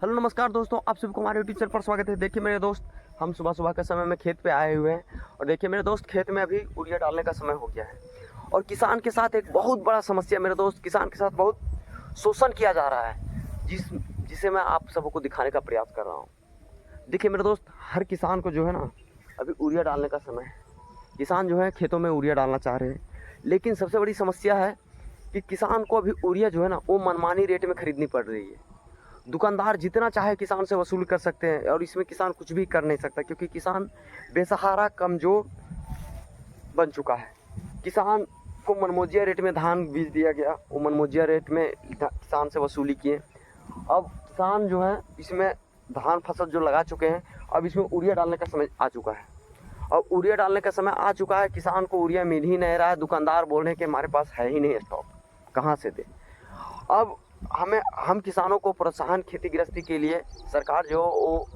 Hello नमस्कार दोस्तों, आप सबको हमारे यूट्यूब चैनल पर स्वागत है। देखिए मेरे दोस्त, हम सुबह सुबह के समय में खेत पे आए हुए हैं और देखिए मेरे दोस्त, खेत में अभी यूरिया डालने का समय हो गया है और किसान के साथ एक बहुत बड़ा समस्या मेरे दोस्त, किसान के साथ बहुत शोषण किया जा रहा है जिसे मैं आप सबको दिखाने का प्रयास कर रहा हूँ। देखिए मेरे दोस्त, हर किसान को जो है ना, अभी यूरिया डालने का समय है। किसान जो है खेतों में यूरिया डालना चाह रहे हैं, लेकिन सबसे बड़ी समस्या है कि किसान को अभी यूरिया जो है ना, वो मनमानी रेट में खरीदनी पड़ रही है। दुकानदार जितना चाहे किसान से वसूल कर सकते हैं और इसमें किसान कुछ भी कर नहीं सकता, क्योंकि किसान बेसहारा कमज़ोर बन चुका है। किसान को मनमोजिया रेट में धान बीज दिया गया, वो मनमोजिया रेट में किसान से वसूली किए। अब किसान जो है इसमें धान फसल जो लगा चुके हैं, अब इसमें यूरिया डालने का समय आ चुका है। और यूरिया डालने का समय आ चुका है, किसान को यूरिया मिल ही नहीं रहा है। दुकानदार बोल रहे हैं कि हमारे पास है ही नहीं स्टॉक, कहाँ से दे। अब हम किसानों को प्रोत्साहन खेती गृहस्थी के लिए सरकार जो वो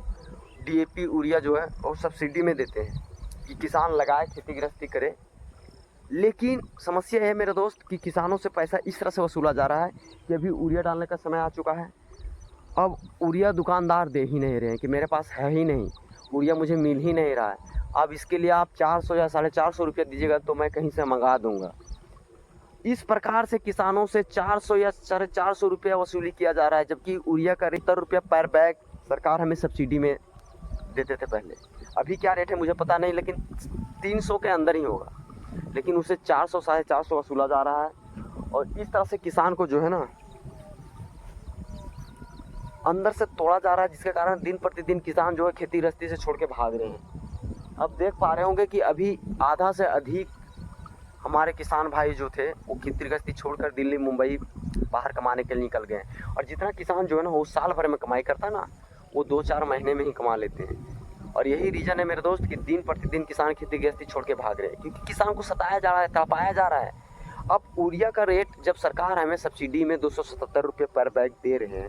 डीएपी यूरिया जो है वो सब्सिडी में देते हैं कि किसान लगाए, खेती गृहस्थी करे। लेकिन समस्या है मेरे दोस्त कि किसानों से पैसा इस तरह से वसूला जा रहा है कि अभी यूरिया डालने का समय आ चुका है। अब यूरिया दुकानदार दे ही नहीं रहे हैं कि मेरे पास है ही नहीं, यूरिया मुझे मिल ही नहीं रहा है। अब इसके लिए आप 400 या 450 रुपये दीजिएगा तो मैं कहीं से मंगा दूंगा। इस प्रकार से किसानों से 400 या 450 रुपया वसूली किया जा रहा है, जबकि यूरिया का 70 रुपया पर बैग सरकार हमें सब्सिडी में देते थे पहले। अभी क्या रेट है मुझे पता नहीं, लेकिन 300 के अंदर ही होगा, लेकिन उसे 400 450 वसूला जा रहा है। और इस तरह से किसान को जो है ना अंदर से तोड़ा जा रहा है, जिसके कारण दिन प्रतिदिन किसान जो है खेती गृहस्थी से छोड़ के भाग रहे हैं। अब देख पा रहे होंगे कि अभी आधा से अधिक हमारे किसान भाई जो थे वो खेती गृहस्थी छोड़कर दिल्ली मुंबई बाहर कमाने के लिए निकल गए। और जितना किसान जो है ना वो साल भर में कमाई करता है ना, वो 2-4 महीने में ही कमा लेते हैं। और यही रीज़न है मेरे दोस्त कि दिन प्रतिदिन किसान खेती गृहस्थी छोड़ के भाग रहे हैं, क्योंकि किसान को सताया जा रहा है, तड़पाया जा रहा है। अब यूरिया का रेट जब सरकार हमें सब्सिडी में 277 रुपये पर बैग दे रहे हैं,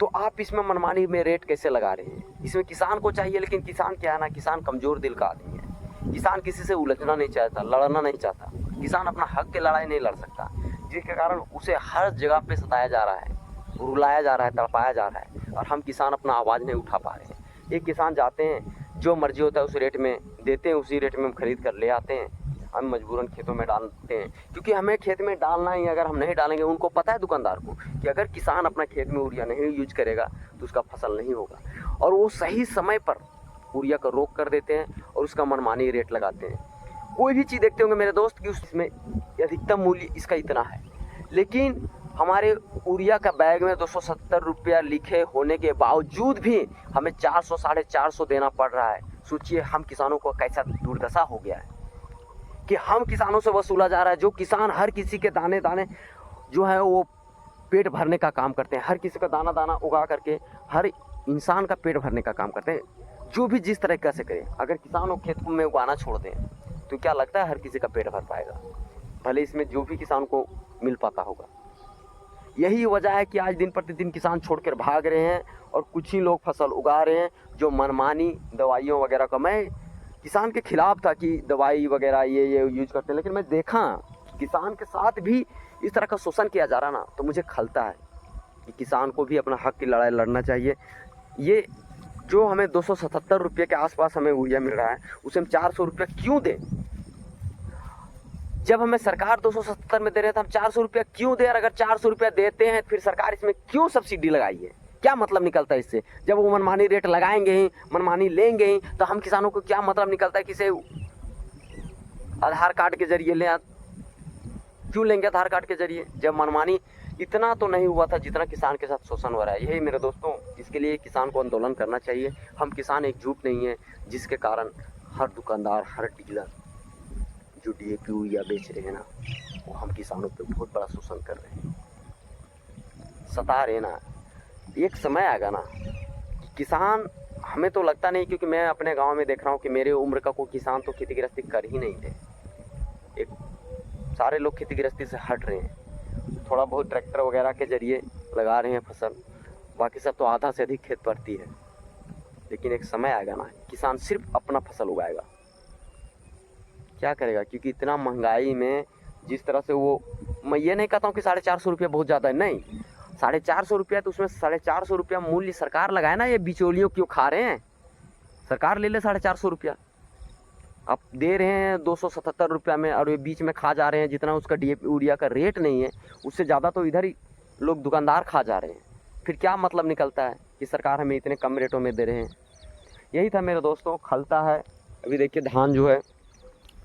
तो आप इसमें मनमानी में रेट कैसे लगा रहे हैं। इसमें किसान को चाहिए, लेकिन किसान क्या है ना, किसान कमज़ोर दिल का आदमी है। किसान किसी से उलझना नहीं चाहता, लड़ना नहीं चाहता। किसान अपना हक की लड़ाई नहीं लड़ सकता, जिसके कारण उसे हर जगह पे सताया जा रहा है, रुलाया जा रहा है, तड़पाया जा रहा है। और हम किसान अपना आवाज़ नहीं उठा पा रहे हैं। एक किसान जाते हैं, जो मर्जी होता है उस रेट में देते हैं, उसी रेट में हम खरीद कर ले आते हैं। हम मजबूरन खेतों में डालते हैं, क्योंकि हमें खेत में डालना ही। अगर हम नहीं डालेंगे, उनको पता है दुकानदार को कि अगर किसान अपना खेत में यूरिया नहीं यूज करेगा तो उसका फसल नहीं होगा। और वो सही समय पर यूरिया का रोक कर देते हैं और उसका मनमानी रेट लगाते हैं। कोई भी चीज़ देखते होंगे मेरे दोस्त कि उसमें अधिकतम मूल्य इसका इतना है, लेकिन हमारे यूरिया का बैग में 270 रुपया लिखे होने के बावजूद भी हमें 400 450 देना पड़ रहा है। सोचिए हम किसानों को कैसा दुर्दशा हो गया है कि हम किसानों से वसूला जा रहा है। जो किसान हर किसी के दाने दाने जो है वो पेट भरने का काम करते हैं, हर किसी का दाना दाना उगा करके हर इंसान का पेट भरने का काम करते हैं, जो भी जिस तरीके से करें। अगर किसान वो खेत में उगाना छोड़ दें तो क्या लगता है हर किसी का पेट भर पाएगा, भले इसमें जो भी किसान को मिल पाता होगा। यही वजह है कि आज दिन प्रतिदिन किसान छोड़कर भाग रहे हैं और कुछ ही लोग फसल उगा रहे हैं जो मनमानी दवाइयों वगैरह का। मैं किसान के खिलाफ था कि दवाई वगैरह ये यूज करते हैं, लेकिन मैं देखा किसान के साथ भी इस तरह का शोषण किया जा रहा ना, तो मुझे खलता है कि किसान को भी अपना हक की लड़ाई लड़ना चाहिए। ये जो हमें 277 रुपये के आसपास हमें यूरिया मिल रहा है, उसे हम 400 रुपये क्यों दें। जब हमें सरकार 277 में दे रहे हैं तो हम 400 रुपया क्यों दें। और अगर 400 रुपया देते हैं फिर सरकार इसमें क्यों सब्सिडी लगाई है, क्या मतलब निकलता है इससे। जब वो मनमानी रेट लगाएंगे ही, मनमानी लेंगे ही, तो हम किसानों को क्या मतलब निकलता है कि इसे आधार कार्ड के जरिए लें। क्यों लेंगे आधार कार्ड के जरिए, जब मनमानी इतना तो नहीं हुआ था जितना किसान के साथ शोषण हो रहा है। यही मेरे दोस्तों, इसके लिए किसान को आंदोलन करना चाहिए। हम किसान एकजुट नहीं है, जिसके कारण हर दुकानदार, हर डीलर जो डीएपी यूरिया बेच रहे हैं ना, वो हम किसानों पे बहुत बड़ा शोषण कर रहे हैं, सता रहे ना। एक समय आएगा ना कि किसान, हमें तो लगता नहीं, क्योंकि मैं अपने गांव में देख रहा हूँ कि मेरे उम्र का कोई किसान तो खेती गृहस्थी कर ही नहीं रहे। एक सारे लोग खेती गृहस्थी से हट रहे हैं, थोड़ा बहुत ट्रैक्टर वगैरह के जरिए लगा रहे हैं फसल, बाकी सब तो आधा से अधिक खेत पड़ती है। लेकिन एक समय आएगा ना, किसान सिर्फ अपना फसल उगाएगा, क्या करेगा। क्योंकि इतना महंगाई में जिस तरह से वो, मैं ये नहीं कहता हूँ कि 450 रुपये बहुत ज़्यादा है, नहीं, 450 रुपया, तो उसमें 450 रुपया मूल्य सरकार लगाए ना, ये बिचौलियों क्यों खा रहे हैं? सरकार ले ले 450 रुपया, अब दे रहे हैं 277 रुपया में, और ये बीच में खा जा रहे हैं जितना उसका DAP यूरिया का रेट नहीं है, उससे ज़्यादा तो इधर ही लोग दुकानदार खा जा रहे हैं। फिर क्या मतलब निकलता है कि सरकार हमें इतने कम रेटों में दे रहे हैं। यही था मेरे दोस्तों, खलता है। अभी देखिए धान जो है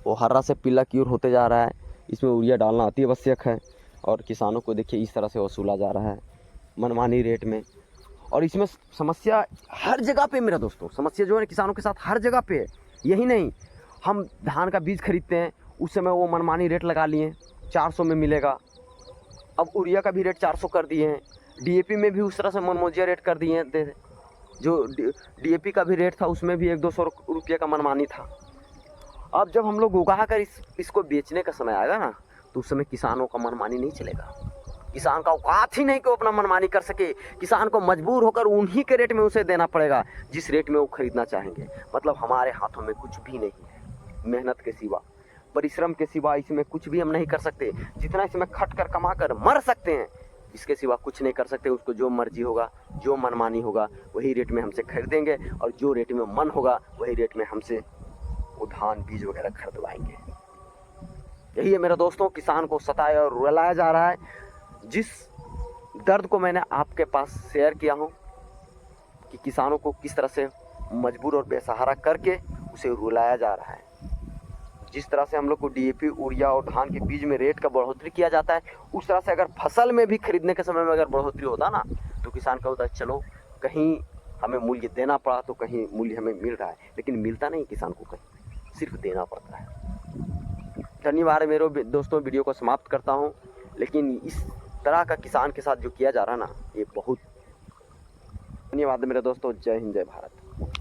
वो हरा से पीला की ओर होते जा रहा है, इसमें यूरिया डालना अति आवश्यक है, और किसानों को देखिए इस तरह से वसूला जा रहा है मनमानी रेट में। और इसमें समस्या हर जगह पे मेरे दोस्तों, समस्या जो है किसानों के साथ हर जगह पे है। यही नहीं, हम धान का बीज खरीदते हैं, उस समय वो मनमानी रेट लगा लिए, 400 में मिलेगा। अब यूरिया का भी रेट 400 कर दिए हैं, DAP में भी उस तरह से मनमोजिया रेट कर दिए हैं। जो DAP का भी रेट था उसमें भी 100-200 रुपये का मनमानी था। अब जब हम लोग उगा कर इसको बेचने का समय आएगा ना, तो उस समय किसानों का मनमानी नहीं चलेगा। किसान का औकात ही नहीं कि वो अपना मनमानी कर सके। किसान को मजबूर होकर उन्हीं के रेट में उसे देना पड़ेगा जिस रेट में वो खरीदना चाहेंगे। मतलब हमारे हाथों में कुछ भी नहीं है, मेहनत के सिवा, परिश्रम के सिवा इसमें कुछ भी हम नहीं कर सकते। जितना इसमें खट कर कमा कर मर सकते हैं, इसके सिवा कुछ नहीं कर सकते। उसको जो मर्जी होगा, जो मनमानी होगा, वही रेट में हमसे खरीदेंगे, और जो रेट में मन होगा वही रेट में हमसे वो धान बीज वगैरह खरीदवाएंगे। यही है मेरे दोस्तों, किसान को सताया और रुलाया जा रहा है। जिस दर्द को मैंने आपके पास शेयर किया हूँ कि किसानों को किस तरह से मजबूर और बेसहारा करके उसे रुलाया जा रहा है। जिस तरह से हम लोग को DAP यूरिया और धान के बीज में रेट का बढ़ोतरी किया जाता है, उस तरह से अगर फसल में भी खरीदने के समय में अगर बढ़ोतरी होता ना, तो किसान का होता है चलो कहीं हमें मूल्य देना पड़ा तो कहीं मूल्य हमें मिल रहा है, लेकिन मिलता नहीं किसान को, कहीं सिर्फ देना पड़ता है। धन्यवाद मेरे दोस्तों, वीडियो को समाप्त करता हूँ। लेकिन इस तरह का किसान के साथ जो किया जा रहा है ना, ये बहुत। धन्यवाद मेरे दोस्तों, जय हिंद जय भारत।